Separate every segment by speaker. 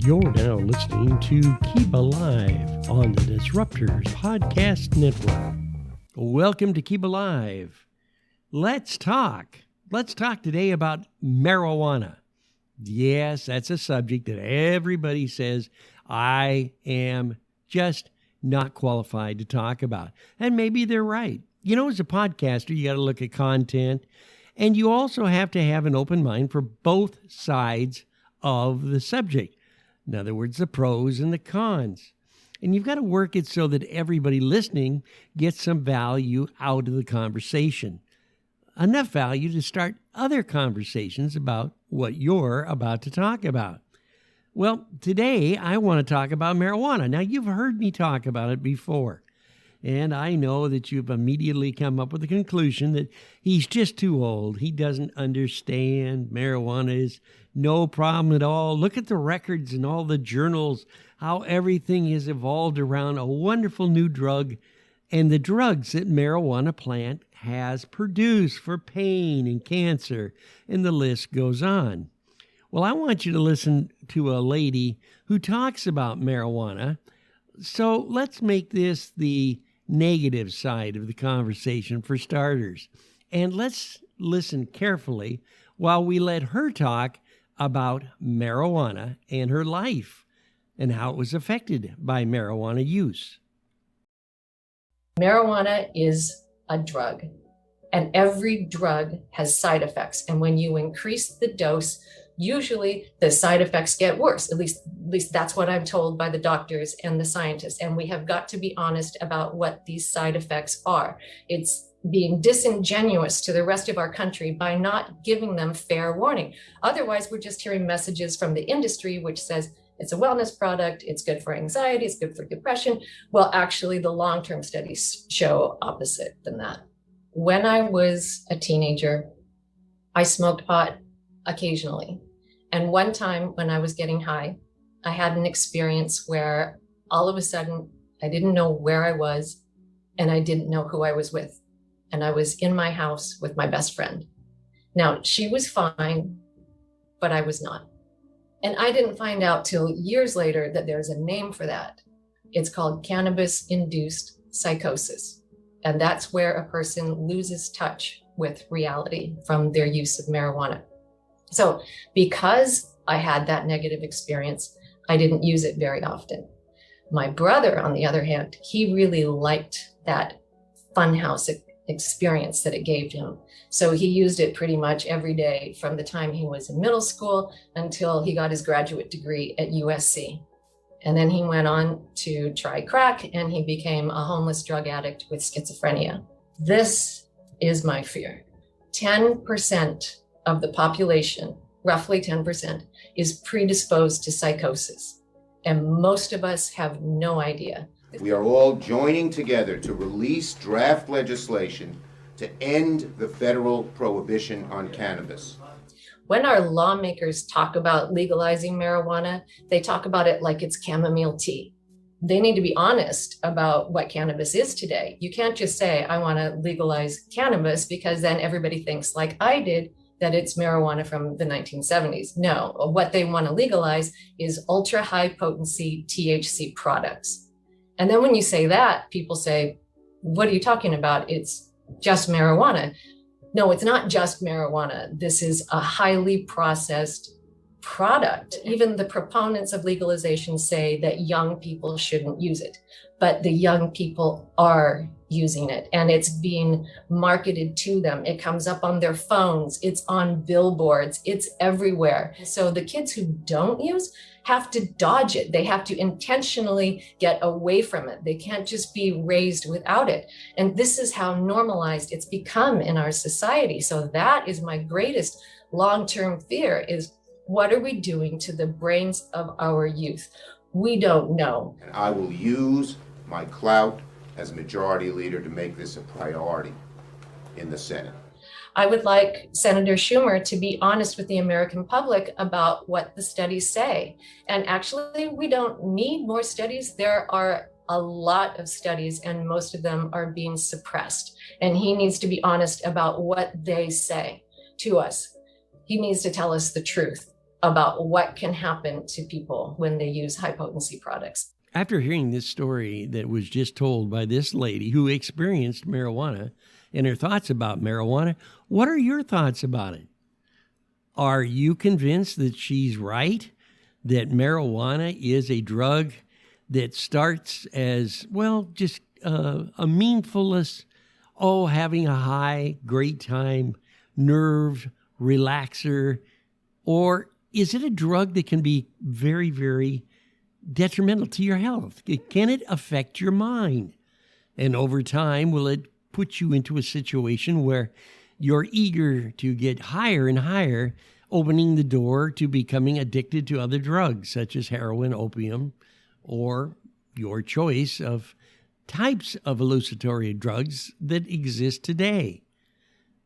Speaker 1: You're now listening to Keep Alive on the Disruptors Podcast Network. Welcome to Keep Alive. Let's talk. Let's talk today about marijuana. Yes, that's a subject that everybody says I am just not qualified to talk about. And maybe they're right. You know, as a podcaster, you got to look at content, and you also have to have an open mind for both sides of the subject. In other words, the pros and the cons. And you've got to work it so that everybody listening gets some value out of the conversation. Enough value to start other conversations about what you're about to talk about. Well, today I want to talk about marijuana. Now, you've heard me talk about it before. And I know that you've immediately come up with the conclusion that he's just too old. He doesn't understand. Marijuana is no problem at all. Look at the records and all the journals, how everything has evolved around a wonderful new drug and the drugs that marijuana plant has produced for pain and cancer, and the list goes on. Well, I want you to listen to a lady who talks about marijuana. So let's make this the negative side of the conversation for starters. And let's listen carefully while we let her talk about marijuana and her life and how it was affected by marijuana use.
Speaker 2: Marijuana is a drug, and every drug has side effects. And when you increase the dose, usually the side effects get worse. At least that's what I'm told by the doctors and the scientists. And we have got to be honest about what these side effects are. It's being disingenuous to the rest of our country by not giving them fair warning. Otherwise, we're just hearing messages from the industry, which says it's a wellness product, it's good for anxiety, it's good for depression. Well, actually, the long-term studies show opposite than that. When I was a teenager, I smoked pot occasionally. And one time when I was getting high, I had an experience where all of a sudden I didn't know where I was and I didn't know who I was with. And I was in my house with my best friend. Now, she was fine, but I was not. And I didn't find out till years later that there's a name for that. It's called cannabis-induced psychosis. And that's where a person loses touch with reality from their use of marijuana. So because I had that negative experience, I didn't use it very often. My brother, on the other hand, he really liked that funhouse experience that it gave him. So he used it pretty much every day from the time he was in middle school until he got his graduate degree at USC. And then he went on to try crack and he became a homeless drug addict with schizophrenia. This is my fear. 10% of the population, roughly 10%, is predisposed to psychosis. And most of us have no idea.
Speaker 3: We are all joining together to release draft legislation to end the federal prohibition on cannabis.
Speaker 2: When our lawmakers talk about legalizing marijuana, they talk about it like it's chamomile tea. They need to be honest about what cannabis is today. You can't just say, I want to legalize cannabis, because then everybody thinks, like I did, that it's marijuana from the 1970s. No, what they want to legalize is ultra high potency THC products. And then when you say that, people say, what are you talking about? It's just marijuana. No, it's not just marijuana. This is a highly processed product. Even the proponents of legalization say that young people shouldn't use it, but the young people are using it and it's being marketed to them. It comes up on their phones, it's on billboards, it's everywhere. So the kids who don't use have to dodge it. They have to intentionally get away from it. They can't just be raised without it. And this is how normalized it's become in our society. So that is my greatest long-term fear, is what are we doing to the brains of our youth? We don't know.
Speaker 3: And I will use my clout as majority leader to make this a priority in the Senate.
Speaker 2: I would like Senator Schumer to be honest with the American public about what the studies say. And actually, we don't need more studies. There are a lot of studies and most of them are being suppressed. And he needs to be honest about what they say to us. He needs to tell us the truth about what can happen to people when they use high potency products.
Speaker 1: After hearing this story that was just told by this lady who experienced marijuana and her thoughts about marijuana, what are your thoughts about it? Are you convinced that she's right, that marijuana is a drug that starts as, well, just a meanfulness, having a high, great time, nerve relaxer, or is it a drug that can be very, very detrimental to your health? Can it affect your mind? And over time, will it put you into a situation where you're eager to get higher and higher, opening the door to becoming addicted to other drugs, such as heroin, opium, or your choice of types of hallucinatory drugs that exist today?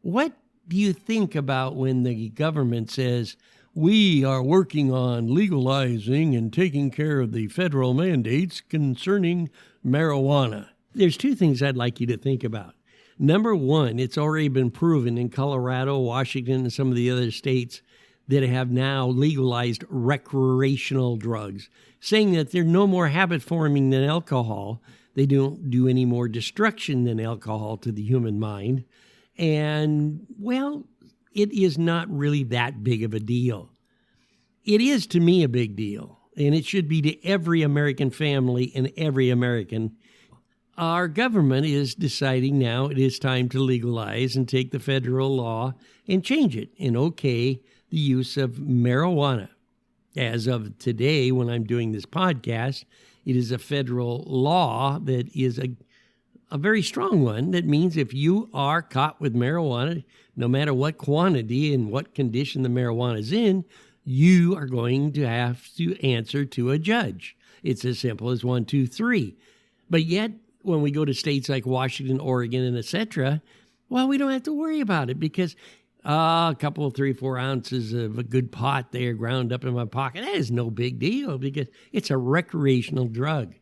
Speaker 1: What do you think about when the government says, we are working on legalizing and taking care of the federal mandates concerning marijuana? There's two things I'd like you to think about. Number one, it's already been proven in Colorado, Washington, and some of the other states that have now legalized recreational drugs, saying that they're no more habit-forming than alcohol. They don't do any more destruction than alcohol to the human mind. And, well, it is not really that big of a deal. It is to me a big deal, and it should be to every American family and every American. Our government is deciding now it is time to legalize and take the federal law and change it and okay the use of marijuana. As of today, when I'm doing this podcast, it is a federal law that is a very strong one. That means if you are caught with marijuana, no matter what quantity and what condition the marijuana is in, you are going to have to answer to a judge. It's as simple as 1, 2, 3. But yet, when we go to states like Washington, Oregon, and etc., well, we don't have to worry about it because a couple of 3, 4 ounces of a good pot there ground up in my pocket, that is no big deal because it's a recreational drug.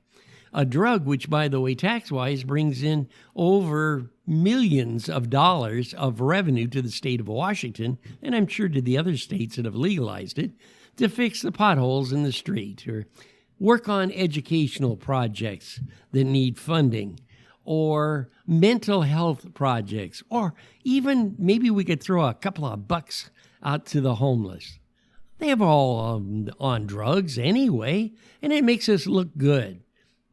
Speaker 1: A drug which, by the way, tax-wise, brings in over millions of dollars of revenue to the state of Washington, and I'm sure to the other states that have legalized it, to fix the potholes in the street or work on educational projects that need funding, or mental health projects, or even maybe we could throw a couple of bucks out to the homeless. They're all on drugs anyway, and it makes us look good.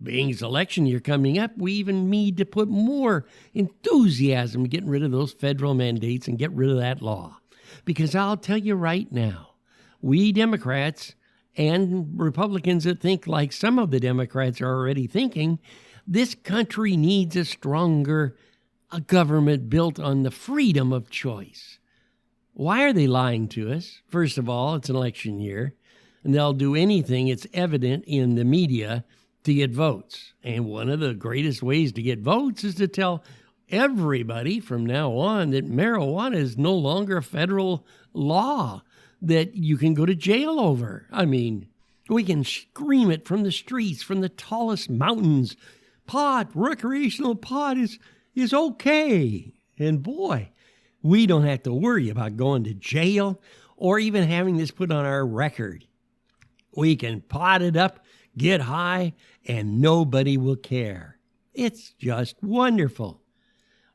Speaker 1: Being as election year coming up, we even need to put more enthusiasm getting rid of those federal mandates and get rid of that law. Because I'll tell you right now, we Democrats and Republicans that think like some of the Democrats are already thinking, this country needs a stronger government built on the freedom of choice. Why are they lying to us? First of all, it's an election year, and they'll do anything, it's evident in the media, to get votes. And one of the greatest ways to get votes is to tell everybody from now on that marijuana is no longer a federal law that you can go to jail over. I mean, we can scream it from the streets, from the tallest mountains. Recreational pot is okay. And boy, we don't have to worry about going to jail or even having this put on our record. We can pot it up, get high, and nobody will care. It's just wonderful.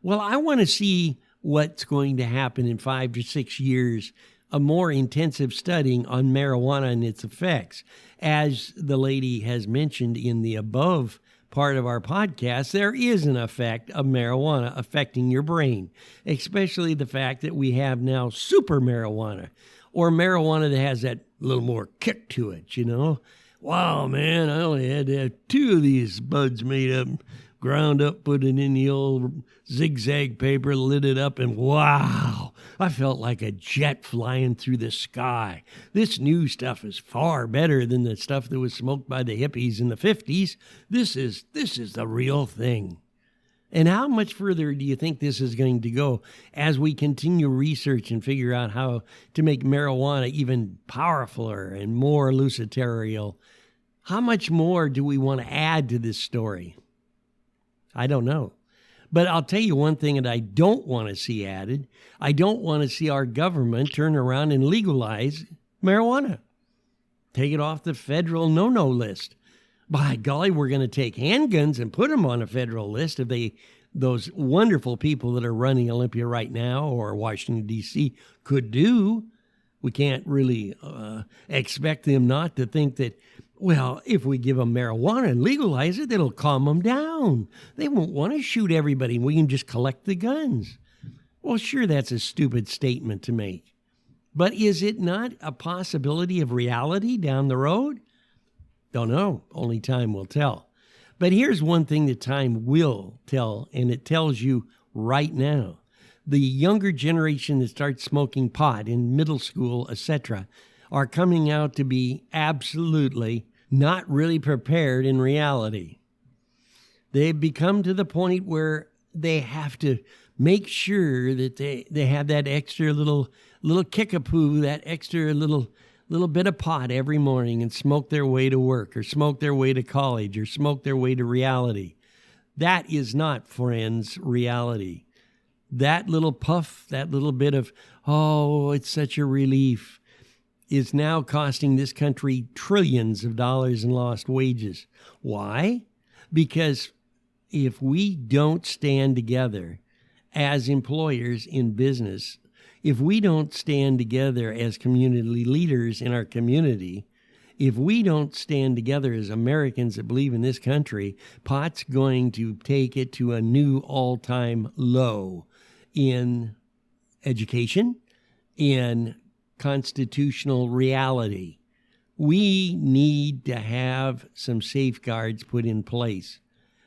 Speaker 1: Well, I want to see what's going to happen in 5 to 6 years, a more intensive studying on marijuana and its effects. As the lady has mentioned in the above part of our podcast, there is an effect of marijuana affecting your brain, especially the fact that we have now super marijuana, or marijuana that has that little more kick to it, you know. Wow, man, I only had to have 2 of these buds made up, ground up, put it in the old zigzag paper, lit it up, and wow, I felt like a jet flying through the sky. This new stuff is far better than the stuff that was smoked by the hippies in the 50s. This is the real thing. And how much further do you think this is going to go as we continue research and figure out how to make marijuana even powerfuler and more hallucinatory? How much more do we want to add to this story? I don't know. But I'll tell you one thing that I don't want to see added. I don't want to see our government turn around and legalize marijuana. Take it off the federal no-no list. By golly, we're going to take handguns and put them on a federal list if those wonderful people that are running Olympia right now or Washington, D.C. could do. We can't really expect them not to think that, well, if we give them marijuana and legalize it, it'll calm them down. They won't want to shoot everybody. We can just collect the guns. Well, sure, that's a stupid statement to make. But is it not a possibility of reality down the road? Don't know. Only time will tell. But here's one thing that time will tell, and it tells you right now. The younger generation that starts smoking pot in middle school, etc., are coming out to be absolutely not really prepared in reality. They've become to the point where they have to make sure that they have that extra little kickapoo, that extra little bit of pot every morning and smoke their way to work or smoke their way to college or smoke their way to reality. That is not, friends, reality. That little puff, that little bit of, oh, it's such a relief, is now costing this country trillions of dollars in lost wages. Why? Because if we don't stand together as employers in business, if we don't stand together as community leaders in our community, if we don't stand together as Americans that believe in this country, pot's going to take it to a new all-time low in education, in constitutional reality. We need to have some safeguards put in place.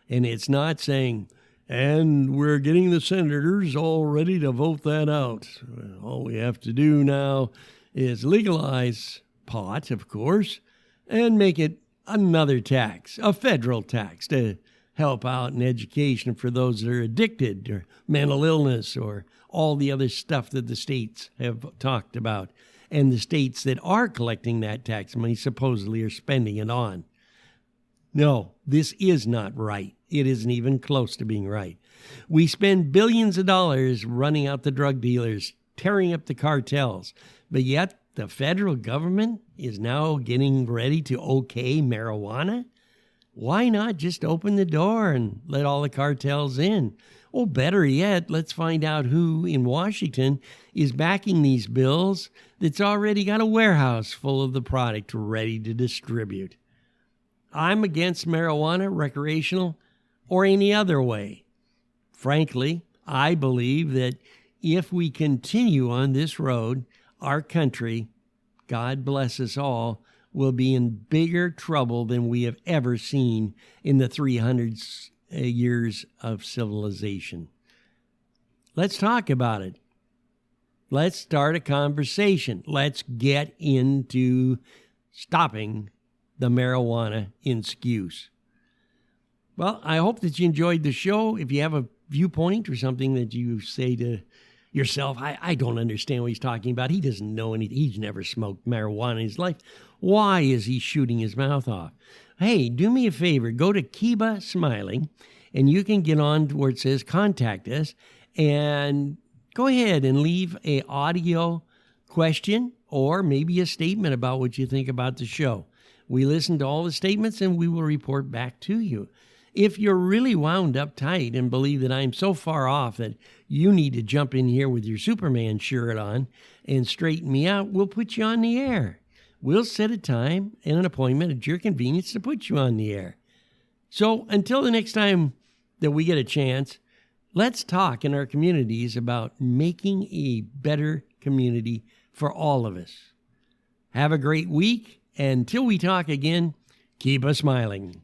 Speaker 1: And it's not saying, and we're getting the senators all ready to vote that out. All we have to do now is legalize pot, of course, and make it another tax, a federal tax, to help out in education for those that are addicted or mental illness or all the other stuff that the states have talked about. And the states that are collecting that tax money supposedly are spending it on. No, this is not right. It isn't even close to being right. We spend billions of dollars running out the drug dealers, tearing up the cartels, but yet the federal government is now getting ready to okay marijuana? Why not just open the door and let all the cartels in? Or better yet, let's find out who in Washington is backing these bills that's already got a warehouse full of the product ready to distribute. I'm against marijuana, recreational, or any other way. Frankly, I believe that if we continue on this road, our country, God bless us all, will be in bigger trouble than we have ever seen in the 300 years of civilization. Let's talk about it. Let's start a conversation. Let's get into stopping the marijuana excuse. Well, I hope that you enjoyed the show. If you have a viewpoint or something that you say to yourself, I don't understand what he's talking about. He doesn't know anything. He's never smoked marijuana in his life. Why is he shooting his mouth off? Hey, do me a favor. Go to Kiba Smiling, and you can get on where it says contact us, and go ahead and leave an audio question or maybe a statement about what you think about the show. We listen to all the statements, and we will report back to you. If you're really wound up tight and believe that I'm so far off that you need to jump in here with your Superman shirt on and straighten me out, we'll put you on the air. We'll set a time and an appointment at your convenience to put you on the air. So until the next time that we get a chance, let's talk in our communities about making a better community for all of us. Have a great week. Until we talk again, keep us smiling.